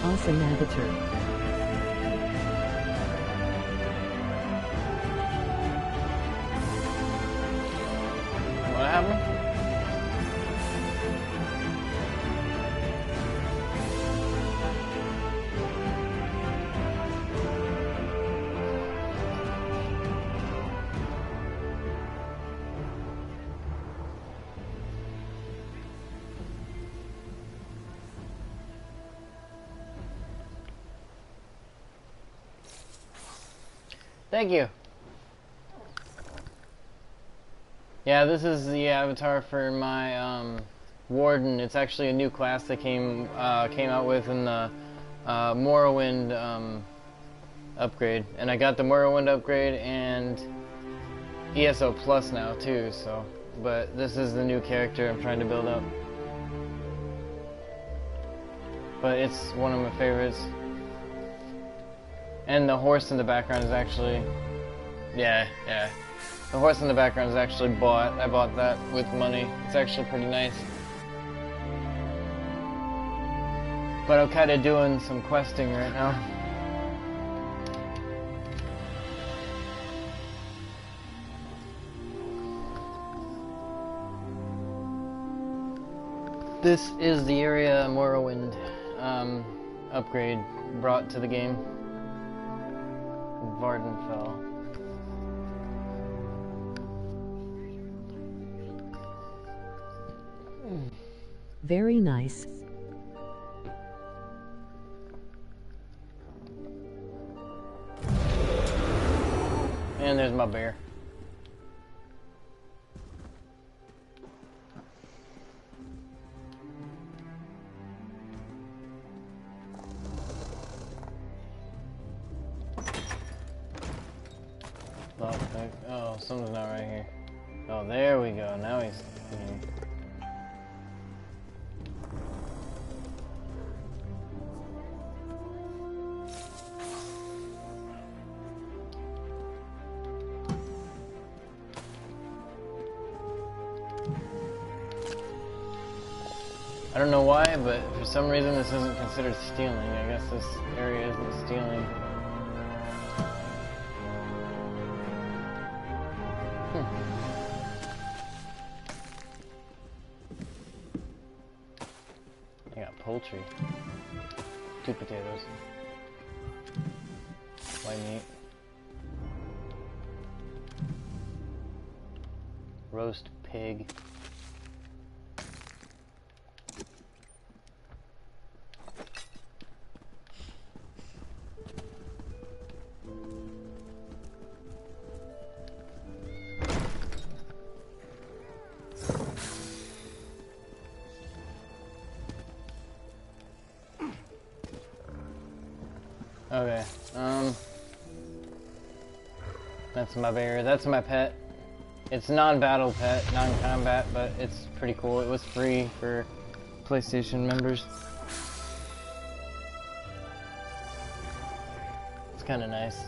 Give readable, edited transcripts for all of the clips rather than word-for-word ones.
Awesome Avatar. What happened? Thank you. Yeah, this is the avatar for my Warden. It's actually a new class that came out with in the Morrowind upgrade, and I got the Morrowind upgrade and ESO Plus now too. So, but this is the new character I'm trying to build up. But it's one of my favorites. And the horse in the background is actually, yeah. The horse in the background is actually bought. I bought that with money. It's actually pretty nice. But I'm kind of doing some questing right now. This is the area Morrowind upgrade brought to the game. Vardenfell. Very nice. And there's my bear. Oh, someone's not right here. Oh, there we go. Now he's... I don't know why, but for some reason this isn't considered stealing. I guess this area isn't stealing. I got poultry. 2 potatoes. White meat. Roast pig. Okay, that's my bear, that's my pet. It's non-battle pet, non-combat, but it's pretty cool. It was free for PlayStation members. It's kinda nice.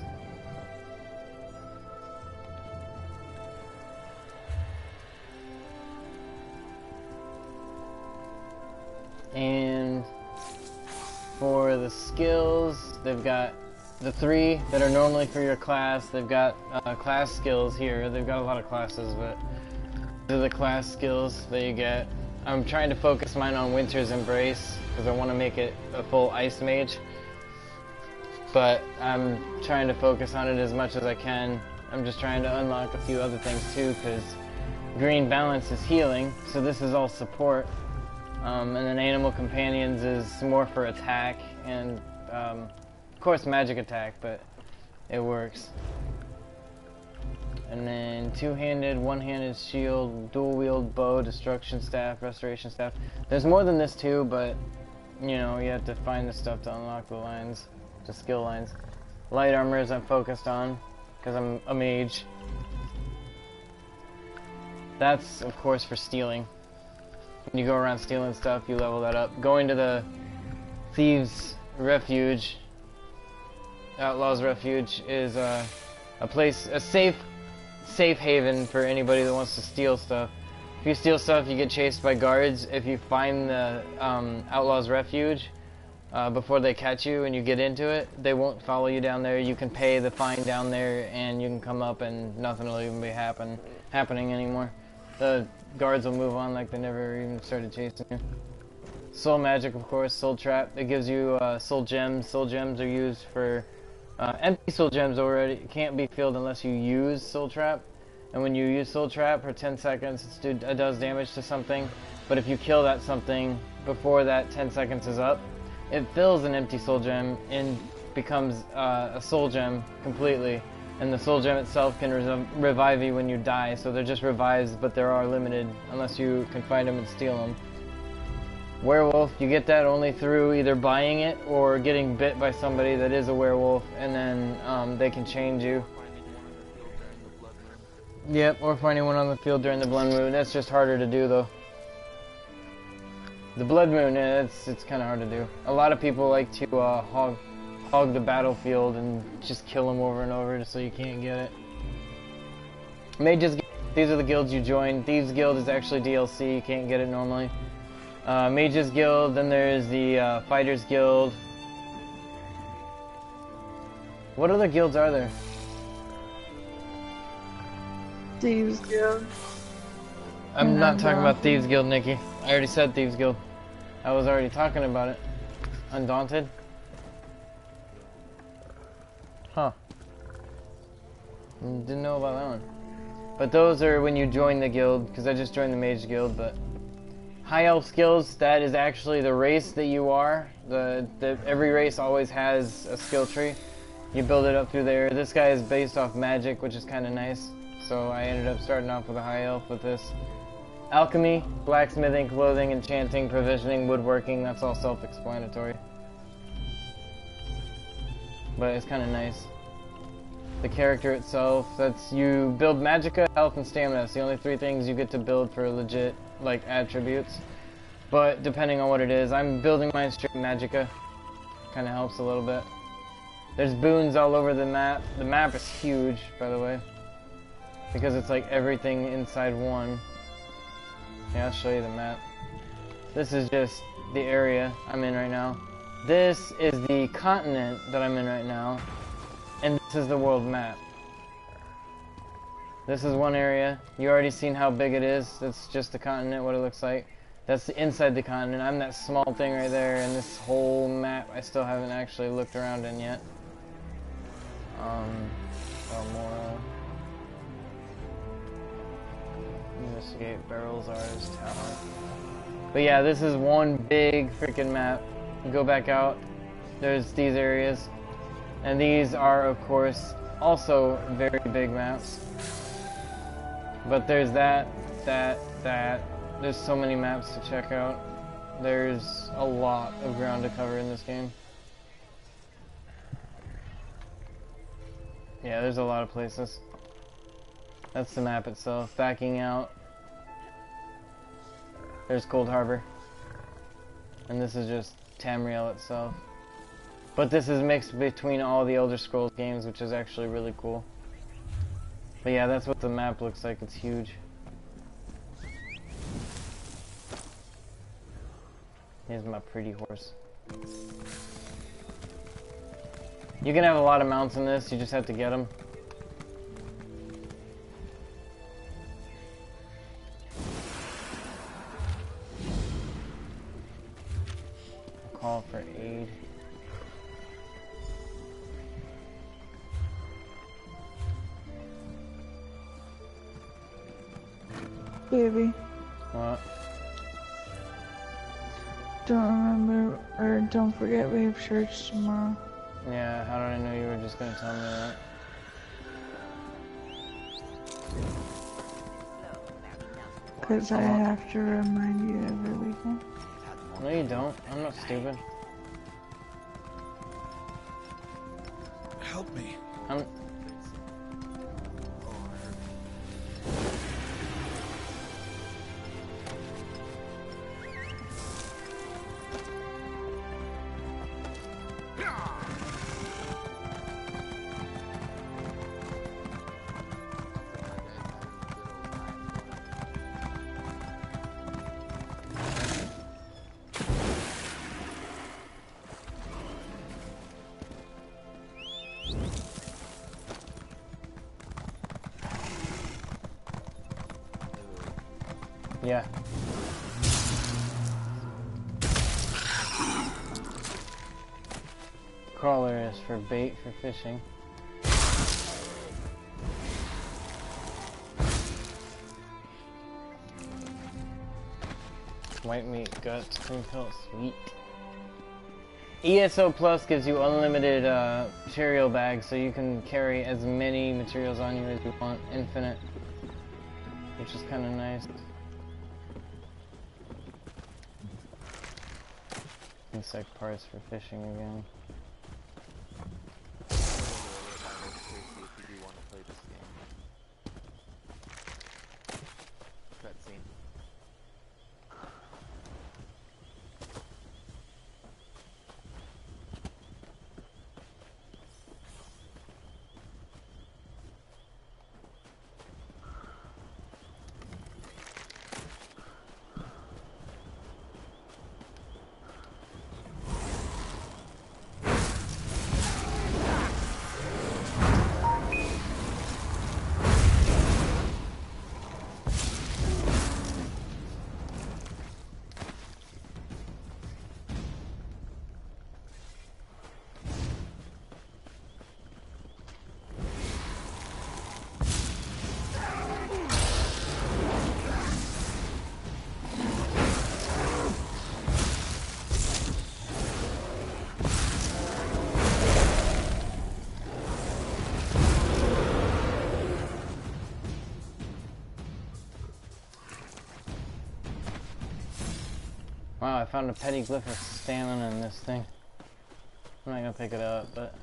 And for the skills, they've got the 3 that are normally for your class. They've got class skills here. They've got a lot of classes, but these are the class skills that you get. I'm trying to focus mine on Winter's Embrace because I want to make it a full ice mage. But I'm trying to focus on it as much as I can. I'm just trying to unlock a few other things too, because Green Balance is healing, so this is all support. And then Animal Companions is more for attack and, of course, magic attack, but it works. And then 2-handed, 1-handed shield, dual-wield bow, destruction staff, restoration staff. There's more than this too, but, you know, you have to find the stuff to unlock the lines, the skill lines. Light armors I'm focused on, because I'm a mage. That's, of course, for stealing. When you go around stealing stuff, you level that up. Going to the Thieves' Refuge, Outlaws' Refuge, is a place, a safe haven for anybody that wants to steal stuff. If you steal stuff, you get chased by guards. If you find the Outlaws' Refuge, before they catch you and you get into it. They won't follow you down there. You can pay the fine down there and you can come up and nothing will even be happening anymore. The guards will move on like they never even started chasing you. Soul magic, of course, soul trap. It gives you soul gems. Soul gems are used for empty soul gems already can't be filled unless you use soul trap. And when you use soul trap for 10 seconds, it does damage to something. But if you kill that something before that 10 seconds is up, it fills an empty soul gem and becomes a soul gem completely. And the soul gem itself can revive you when you die. So they're just revives, but they are limited unless you can find them and steal them. Werewolf, you get that only through either buying it or getting bit by somebody that is a werewolf, and then they can change you. Yep, or finding one on the field during the blood moon. That's just harder to do though. The blood moon, it's kind of hard to do. A lot of people like to hog the battlefield and just kill them over and over just so you can't get it. Mages, these are the guilds you join. Thieves Guild is actually DLC, you can't get it normally. Mages Guild, then there's the Fighters Guild. What other guilds are there? Thieves Guild. I'm not talking about Thieves Guild, Nikki. I already said Thieves Guild. I was already talking about it. Undaunted? Huh. Didn't know about that one. But those are when you join the guild, because I just joined the Mage Guild, but... High Elf skills, that is actually the race that you are. Every race always has a skill tree. You build it up through there. This guy is based off magic, which is kind of nice. So I ended up starting off with a High Elf with this. Alchemy, blacksmithing, clothing, enchanting, provisioning, woodworking, that's all self-explanatory. But it's kind of nice. The character itself, you build magicka, health, and stamina. That's the only three things you get to build for legit, like, attributes. But depending on what it is, I'm building mine straight magicka. Kind of helps a little bit. There's boons all over the map. The map is huge, by the way, because it's like everything inside one. Yeah, I'll show you the map. This is just the area I'm in right now. This is the continent that I'm in right now. And this is the world map. This is one area. You already seen how big it is. That's just the continent, what it looks like. That's inside the continent. I'm that small thing right there, and this whole map I still haven't actually looked around in yet. Elmora. Investigate Barrelzar's Tower. But yeah, this is one big freaking map. You go back out. There's these areas. And these are, of course, also very big maps. But there's that. There's so many maps to check out. There's a lot of ground to cover in this game. Yeah, there's a lot of places. That's the map itself. Backing out. There's Cold Harbor. And this is just Tamriel itself. But this is mixed between all the Elder Scrolls games, which is actually really cool. But yeah, that's what the map looks like. It's huge. Here's my pretty horse. You can have a lot of mounts in this, you just have to get them. Call for aid. Baby. What? Don't remember, or don't forget we have church tomorrow. Yeah, how did I know you were just gonna tell me that? Because I have to remind you every weekend. No, you don't. I'm not stupid. Help me. I'm... Yeah. Crawler is for bait for fishing. White meat, guts, cream pelt, sweet. ESO Plus gives you unlimited material bags, so you can carry as many materials on you as you want, infinite, which is kind of nice. Insect parts for fishing again. Wow, I found a petty glyph of stamina in this thing. I'm not gonna pick it up, but...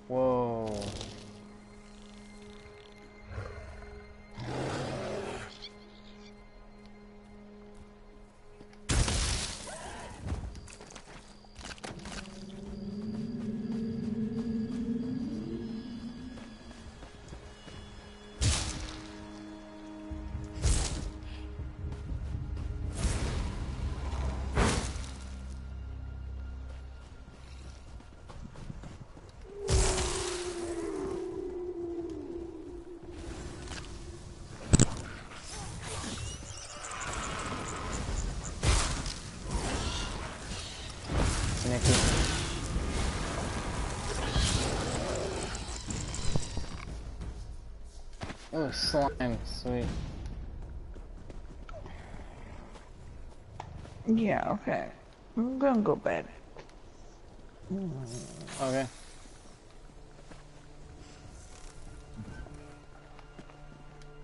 Whoa. Oh, slime, sweet. Yeah, okay. I'm gonna go bed. Okay.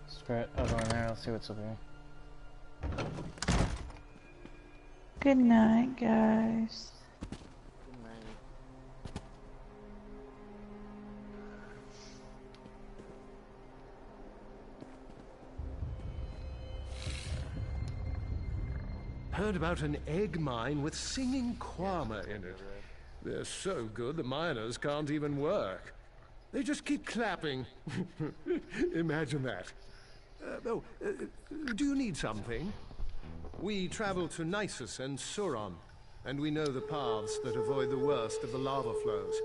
Straight over in there, let's see what's up here. Good night, guys. Heard about an egg mine with singing kwama in it. They're so good the miners can't even work. They just keep clapping. Imagine that. Do you need something? We travel to Nisus and Suron, and we know the paths that avoid the worst of the lava flows.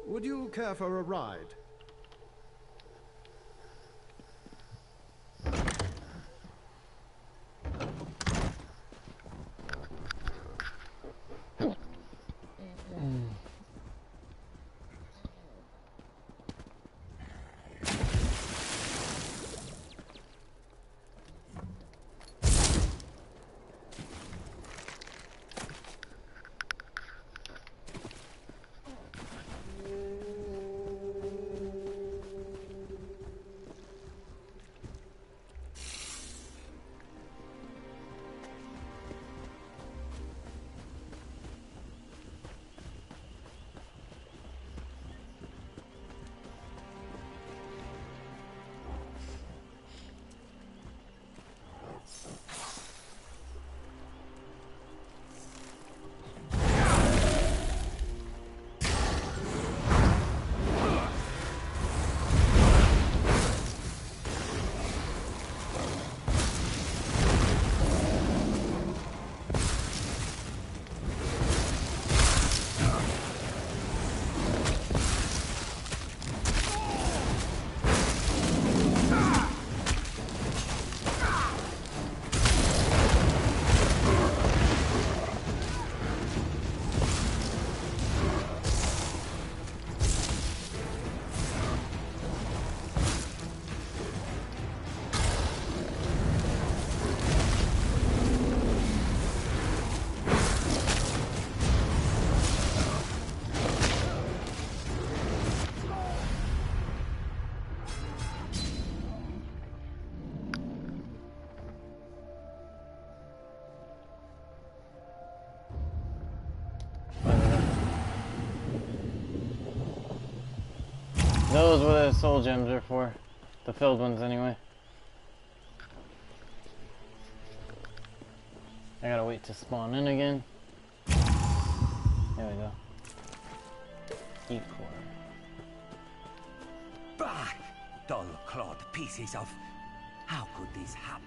Would you care for a ride? Those what the soul gems are for. The filled ones, anyway. I gotta wait to spawn in again. There we go. Eat core. Bah! Dull-clawed pieces of... How could this happen?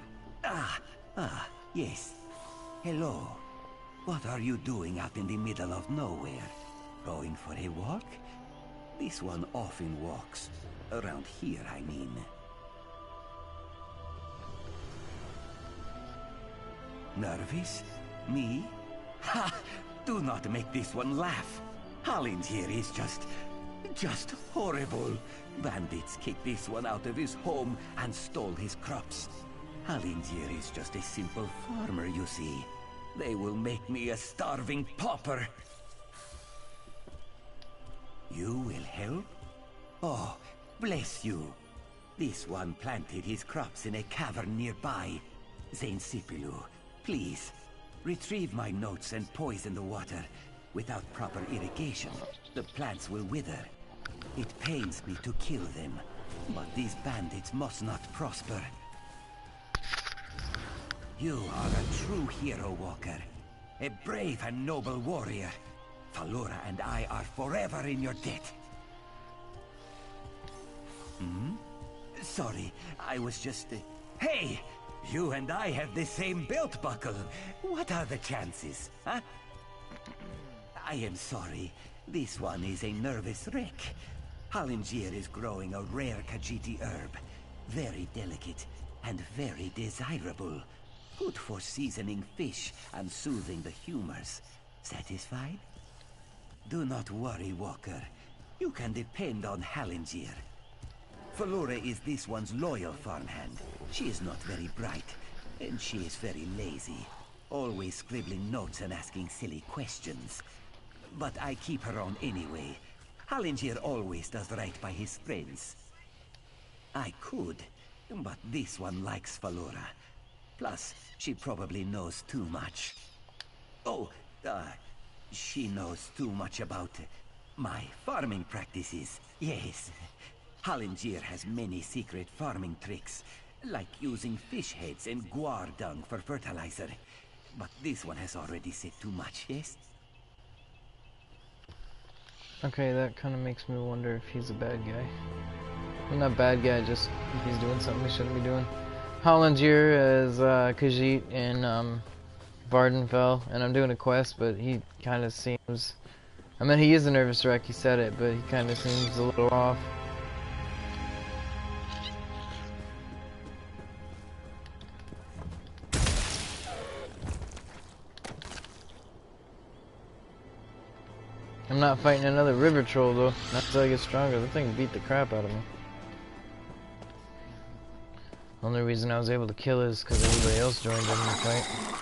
Yes. Hello. What are you doing out in the middle of nowhere? Going for a walk? This one often walks. Around here, I mean. Nervous? Me? Ha! Do not make this one laugh. Hollins here is just horrible. Bandits kicked this one out of his home and stole his crops. Hollins here is just a simple farmer, you see. They will make me a starving pauper. You will help? Oh, bless you. This one planted his crops in a cavern nearby. Zainsipilu, please, retrieve my notes and poison the water. Without proper irrigation, the plants will wither. It pains me to kill them, but these bandits must not prosper. You are a true hero, Walker. A brave and noble warrior. Falura and I are forever in your debt. Sorry, I was just... Hey! You and I have the same belt buckle. What are the chances, huh? I am sorry. This one is a nervous wreck. Halingier is growing a rare Khajiiti herb. Very delicate and very desirable. Good for seasoning fish and soothing the humors. Satisfied? Do not worry, Walker. You can depend on Halingier. Falura is this one's loyal farmhand. She is not very bright, and she is very lazy. Always scribbling notes and asking silly questions. But I keep her on anyway. Halingier always does right by his friends. I could, but this one likes Falura. Plus, she probably knows too much. Oh, she knows too much about my farming practices. Yes. Halingier has many secret farming tricks, like using fish heads and guar dung for fertilizer. But this one has already said too much, yes? Okay, that kind of makes me wonder if he's a bad guy. Well, not bad guy, just if he's doing something he shouldn't be doing. Halingier is Khajiit in Vardenfell, and I'm doing a quest, but he kind of seems... I mean, he is a nervous wreck, he said it, but he kind of seems a little off. I'm not fighting another river troll though, not until I get stronger. The thing beat the crap out of me. Only reason I was able to kill is because everybody else joined in the fight.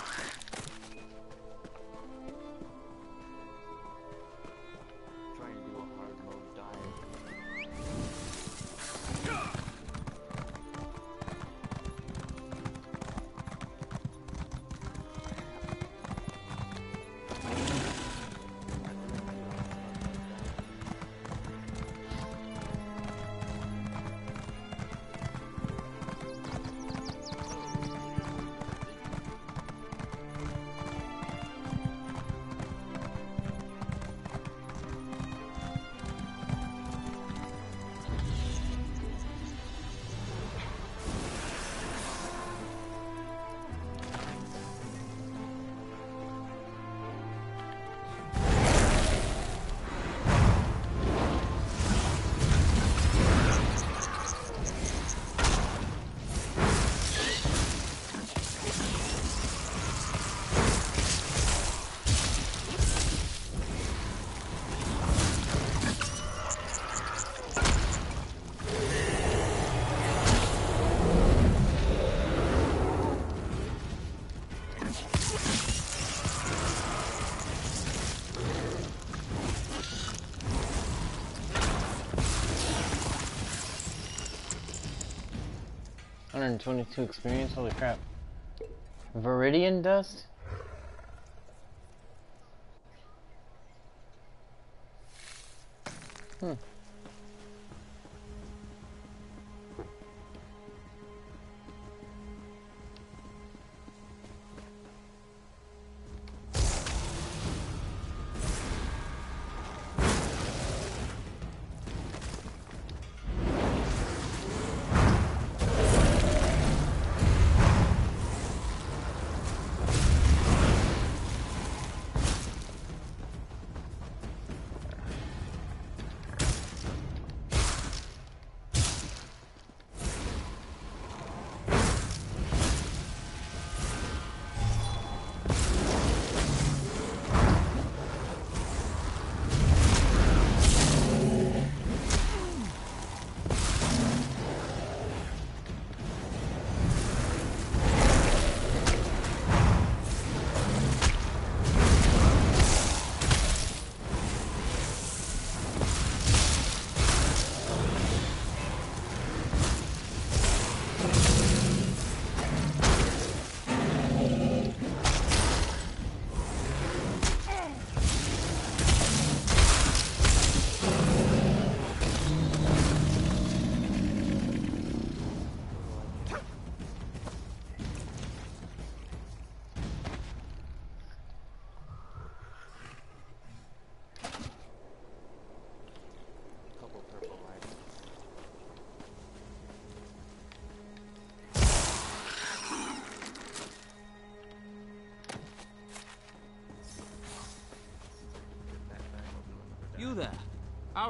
$122 experience, holy crap. Viridian dust?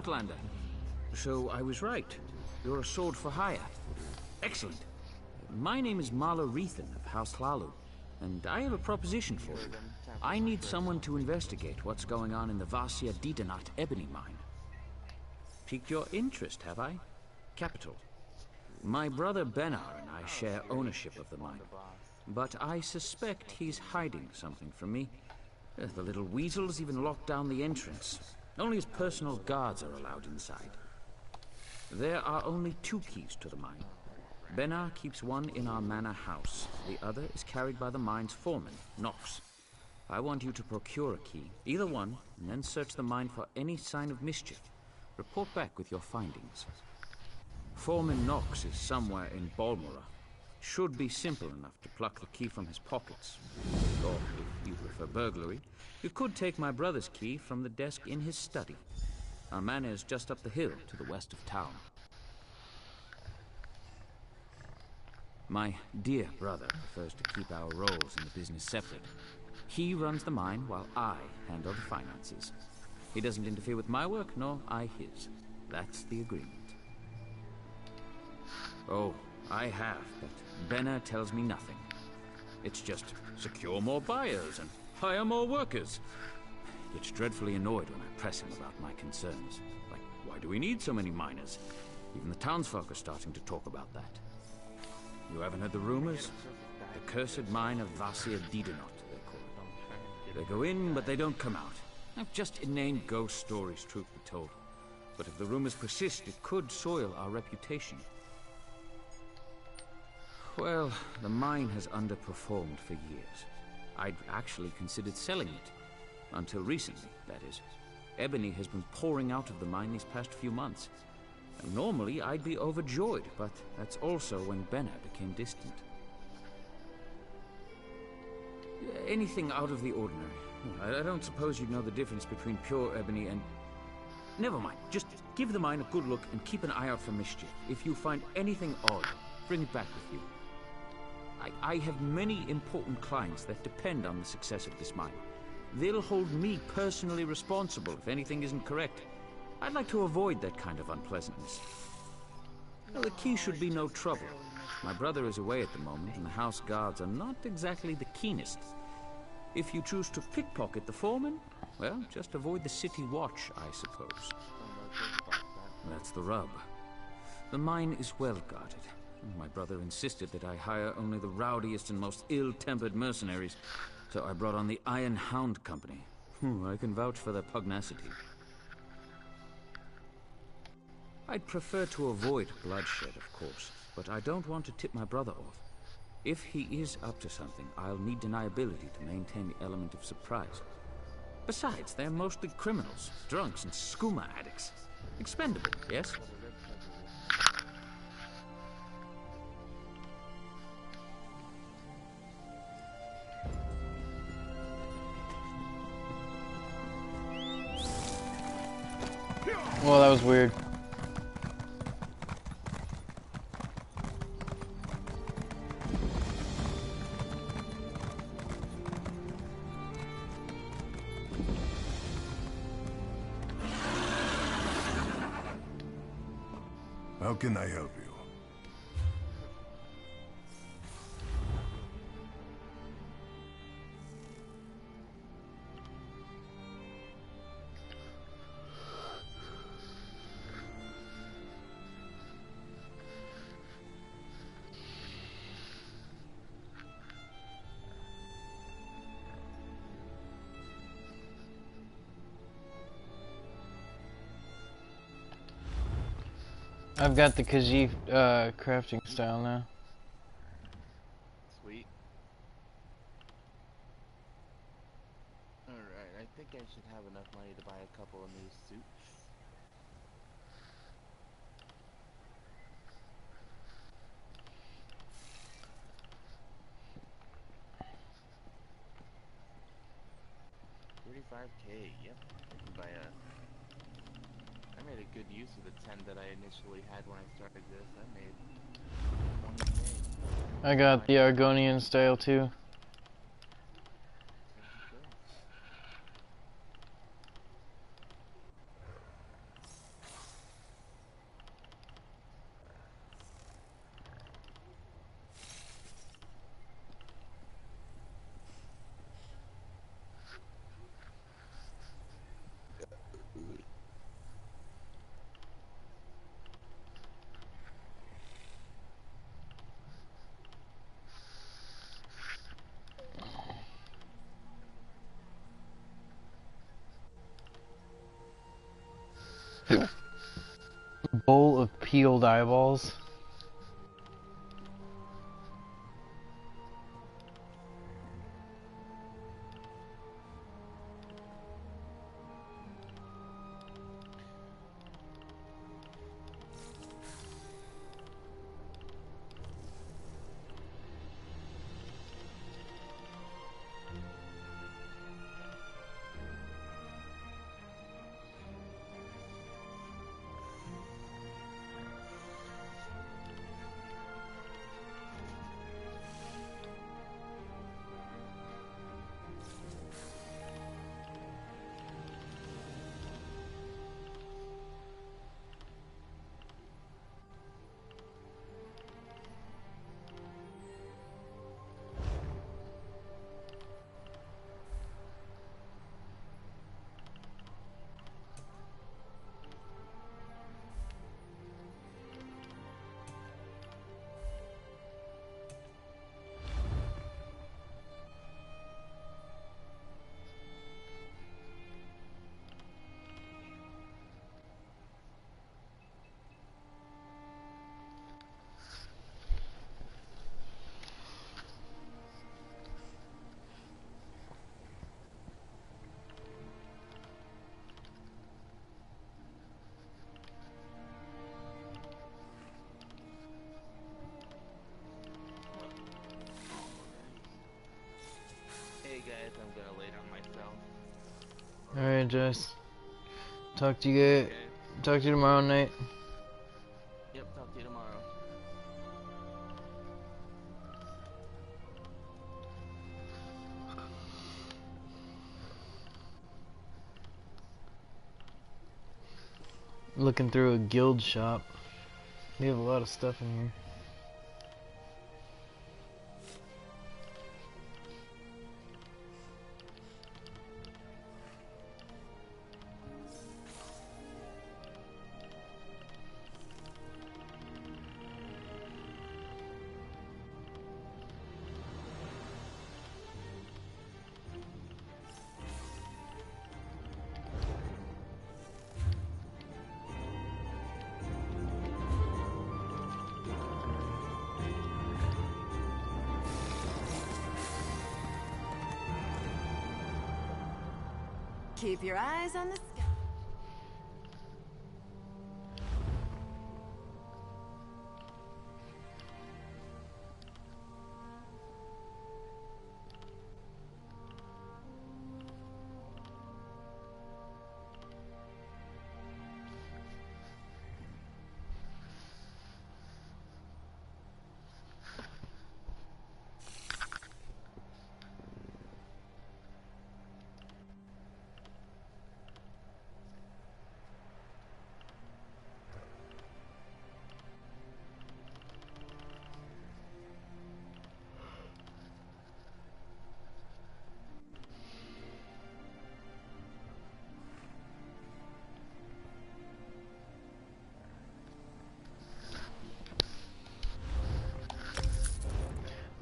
Outlander. So I was right. You're a sword for hire. Excellent. My name is Marla Rethan of House Hlalu, and I have a proposition for you. I need someone to investigate what's going on in the Vasia Didanat ebony mine. Piqued your interest, have I? Capital. My brother Benar and I share ownership of the mine, but I suspect he's hiding something from me. The little weasel's even locked down the entrance. Only his personal guards are allowed inside. There are only 2 keys to the mine. Benar keeps one in our manor house. The other is carried by the mine's foreman, Nox. I want you to procure a key, either one, and then search the mine for any sign of mischief. Report back with your findings. Foreman Nox is somewhere in Balmora. Should be simple enough to pluck the key from his pockets. Or, if you prefer burglary, you could take my brother's key from the desk in his study. Our manor is just up the hill to the west of town. My dear brother prefers to keep our roles in the business separate. He runs the mine while I handle the finances. He doesn't interfere with my work, nor I his. That's the agreement. Oh, I have, but Benar tells me nothing. It's just secure more buyers and hire more workers. He gets dreadfully annoyed when I press him about my concerns. Like, why do we need so many miners? Even the townsfolk are starting to talk about that. You haven't heard the rumors? The cursed mine of Vasia Didanot, they call it. They go in, but they don't come out. Just inane ghost stories, truth be told. But if the rumors persist, it could soil our reputation. Well, the mine has underperformed for years. I'd actually considered selling it. Until recently, that is. Ebony has been pouring out of the mine these past few months. And normally, I'd be overjoyed, but that's also when Benar became distant. Anything out of the ordinary. I don't suppose you'd know the difference between pure ebony and... Never mind. Just give the mine a good look and keep an eye out for mischief. If you find anything odd, bring it back with you. I have many important clients that depend on the success of this mine. They'll hold me personally responsible if anything isn't correct. I'd like to avoid that kind of unpleasantness. Well, the key should be no trouble. My brother is away at the moment, and the house guards are not exactly the keenest. If you choose to pickpocket the foreman, well, just avoid the city watch, I suppose. That's the rub. The mine is well guarded. My brother insisted that I hire only the rowdiest and most ill-tempered mercenaries, so I brought on the Iron Hound Company. I can vouch for their pugnacity. I'd prefer to avoid bloodshed, of course, but I don't want to tip my brother off. If he is up to something, I'll need deniability to maintain the element of surprise. Besides, they're mostly criminals, drunks, and skooma addicts. Expendable, yes? Well, that was weird. How can I help you? I've got the Khajiit crafting style now. Sweet. Alright, I think I should have enough money to buy a couple of new suits. $35K, yep. I can buy a... I made a good use of the 10 that I initially had when I started this. I made 20K. I got the Argonian style too. Bowl of peeled eyeballs. Hey guys, I'm gonna lay down myself. Alright, Jess. Talk to you tomorrow night. Yep, talk to you tomorrow. Looking through a guild shop. They have a lot of stuff in here. Keep your eyes on the sky.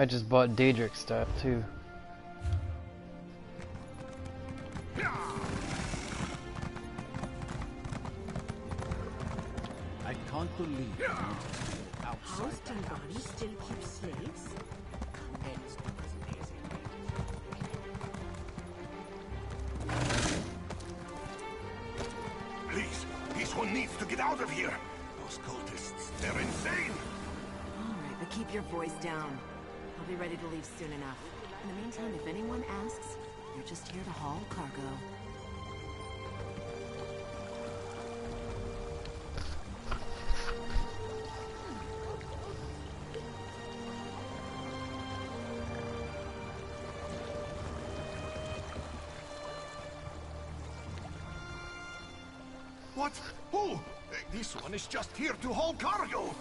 I just bought Daedric stuff too. I can't believe House Dungani still keeps slaves? Please, this one needs to get out of here. Those cultists, they're insane. Alright, but keep your voice down. I'll be ready to leave soon enough. In the meantime, if anyone asks, you're just here to haul cargo. What? Who? This one is just here to haul cargo.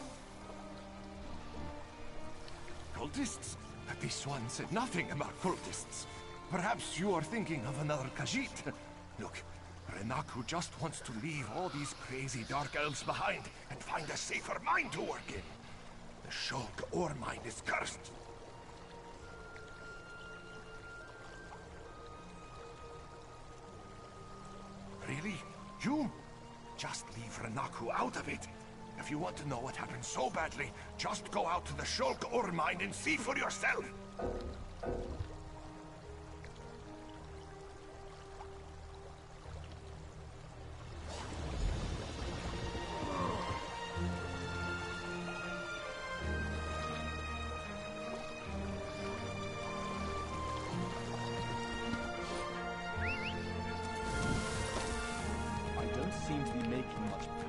Cultists? This one said nothing about cultists. Perhaps you are thinking of another Khajiit. Look, Renaku just wants to leave all these crazy dark elves behind and find a safer mine to work in. The Shulk ore mine is cursed. Really? You? Just leave Renaku out of it. If you want to know what happened so badly, just go out to the Shulk ore mine and see for yourself. I don't seem to be making much progress.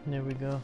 There we go.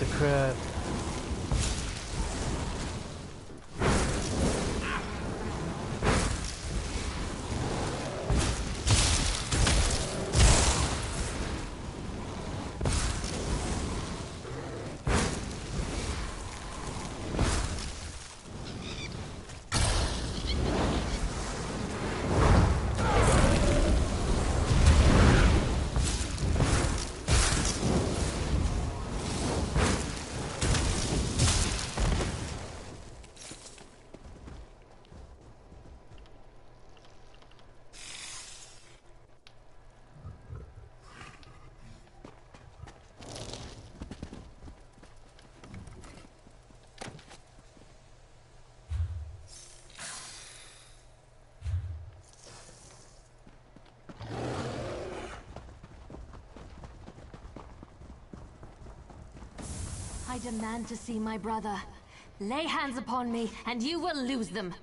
the crap. I demand to see my brother. Lay hands upon me, and you will lose them.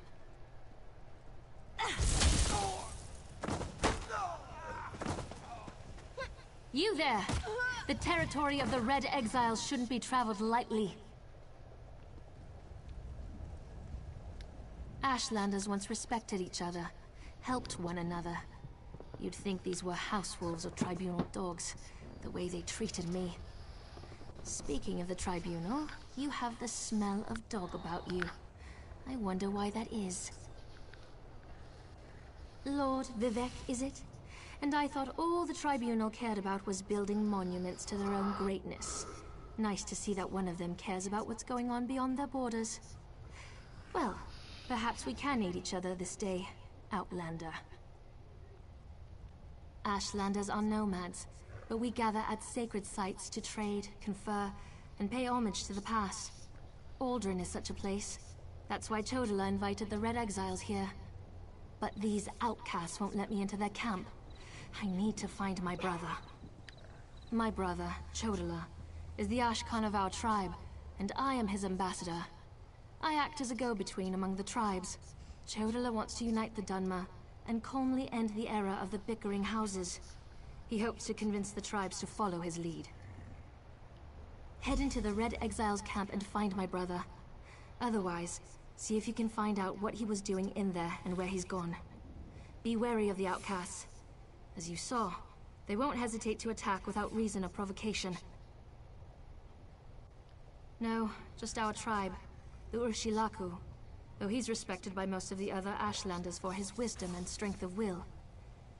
You there! The territory of the Red Exiles shouldn't be traveled lightly. Ashlanders once respected each other, helped one another. You'd think these were house wolves or tribunal dogs, the way they treated me. Speaking of the tribunal, you have the smell of dog about you. I wonder why that is. Lord Vivec, is it? And I thought all the tribunal cared about was building monuments to their own greatness. Nice to see that one of them cares about what's going on beyond their borders. Well, perhaps we can aid each other this day, Outlander. Ashlanders are nomads, but we gather at sacred sites to trade, confer, and pay homage to the past. Aldrin is such a place. That's why Chodola invited the Red Exiles here. But these outcasts won't let me into their camp. I need to find my brother. My brother, Chodola, is the Ashkan of our tribe, and I am his ambassador. I act as a go-between among the tribes. Chodola wants to unite the Dunmer, and calmly end the era of the bickering houses. He hopes to convince the tribes to follow his lead. Head into the Red Exiles camp and find my brother. Otherwise, see if you can find out what he was doing in there and where he's gone. Be wary of the outcasts. As you saw, they won't hesitate to attack without reason or provocation. No, just our tribe, the Urshilaku, though he's respected by most of the other Ashlanders for his wisdom and strength of will.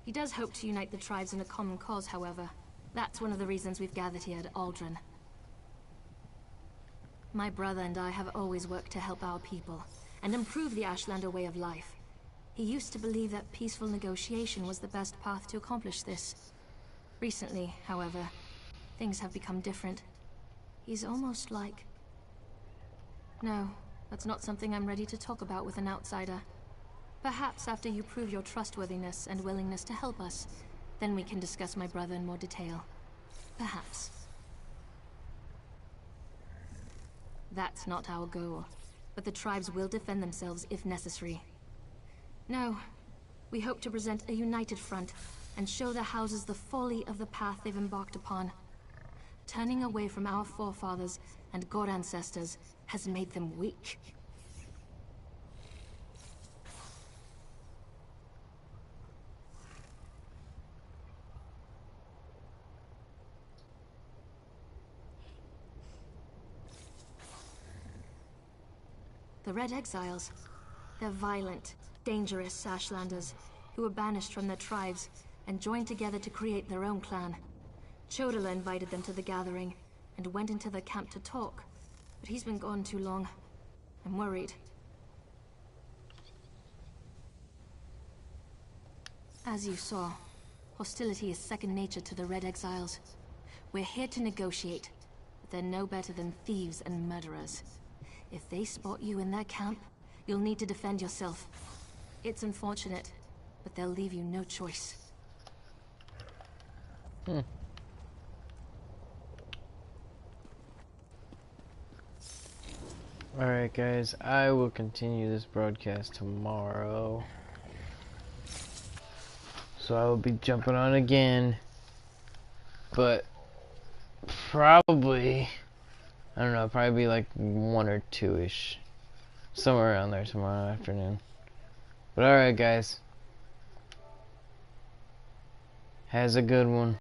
He does hope to unite the tribes in a common cause, however. That's one of the reasons we've gathered here at Aldrin. My brother and I have always worked to help our people, and improve the Ashlander way of life. He used to believe that peaceful negotiation was the best path to accomplish this. Recently, however, things have become different. He's almost like... No, that's not something I'm ready to talk about with an outsider. Perhaps after you prove your trustworthiness and willingness to help us, then we can discuss my brother in more detail. Perhaps. That's not our goal, but the tribes will defend themselves if necessary. No, we hope to present a united front and show the houses the folly of the path they've embarked upon. Turning away from our forefathers and god ancestors has made them weak. The Red Exiles. They're violent, dangerous Ashlanders who were banished from their tribes and joined together to create their own clan. Chodola invited them to the gathering and went into their camp to talk, but he's been gone too long. I'm worried. As you saw, hostility is second nature to the Red Exiles. We're here to negotiate, but they're no better than thieves and murderers. If they spot you in their camp, you'll need to defend yourself. It's unfortunate, but they'll leave you no choice. Alright guys, I will continue this broadcast tomorrow. So I will be jumping on again. But probably I don't know, probably be like 1 or 2-ish. Somewhere around there tomorrow afternoon. But alright guys. Has a good one.